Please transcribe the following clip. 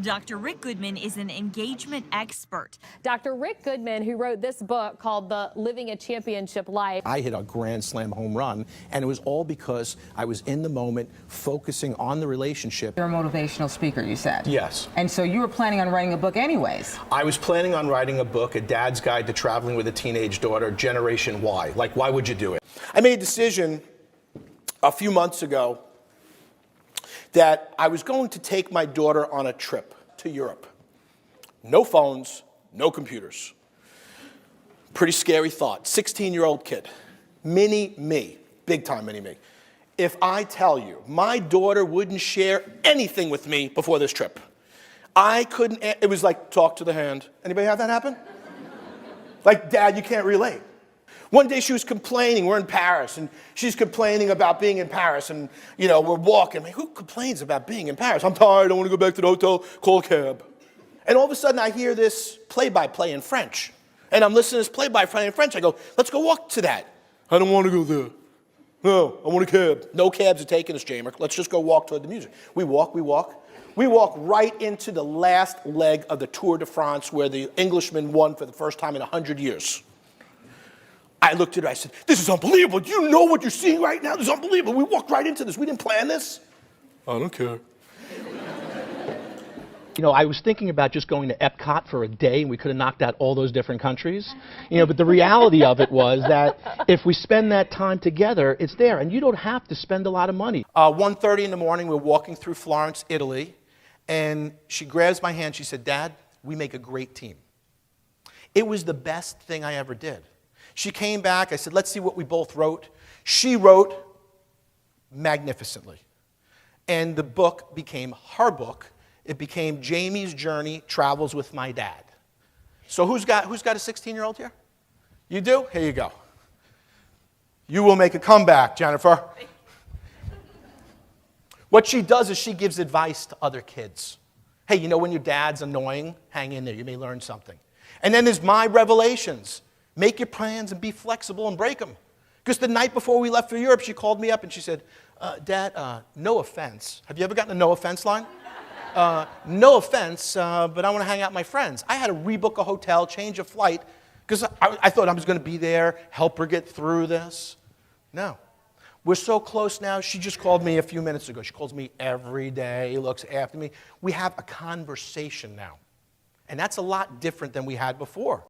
Dr. Rick Goodman is an engagement expert. Dr. Rick Goodman, who wrote this book called The Living a Championship Life. I hit a grand slam home run, and it was all because I was in the moment, focusing on the relationship. You're a motivational speaker, you said. Yes. And so you were planning on writing a book anyways. I was planning on writing a book, A Dad's Guide to Traveling with a Teenage Daughter, Generation Y. Like, why would you do it? I made a decision a few months ago that I was going to take my daughter on a trip to Europe. No phones, no computers. Pretty scary thought. 16-year-old kid. Mini me. Big time mini me. If I tell you, my daughter wouldn't share anything with me before this trip. I couldn't, it was like talk to the hand. Anybody have that happen? Like, Dad, you can't relate. One day she was complaining, we're in Paris, and she's complaining about being in Paris, and, you know, we're walking. I mean, who complains about being in Paris? I'm tired, I want to go back to the hotel, call a cab. And all of a sudden I hear this play-by-play in French. And I'm listening to this play-by-play in French. I go, let's go walk to that. I don't want to go there. No, I want a cab. No cabs are taking us, Jamer. Let's just go walk toward the music. We walk. We walk right into the last leg of the Tour de France where the Englishman won for the first time in 100 years. I looked at her, I said, this is unbelievable. Do you know what you're seeing right now? This is unbelievable. We walked right into this. We didn't plan this. I don't care. You know, I was thinking about just going to Epcot for a day, and we could have knocked out all those different countries. You know, but the reality of it was that if we spend that time together, it's there, and you don't have to spend a lot of money. 1:30 in the morning, we're walking through Florence, Italy, and she grabs my hand. She said, Dad, we make a great team. It was the best thing I ever did. She came back. I said, let's see what we both wrote. She wrote magnificently. And the book became her book. It became Jamie's Journey Travels with My Dad. So who's got a 16-year-old here? You do? Here you go. You will make a comeback, Jennifer. What she does is she gives advice to other kids. Hey, you know when your dad's annoying? Hang in there. You may learn something. And then there's my revelations. Make your plans and be flexible and break them. Because the night before we left for Europe, she called me up and she said, Dad, no offense. Have you ever gotten a no offense line? No offense, but I want to hang out with my friends. I had to rebook a hotel, change a flight, because I thought I was going to be there, help her get through this. No. We're so close now. She just called me a few minutes ago. She calls me every day, looks after me. We have a conversation now. And that's a lot different than we had before.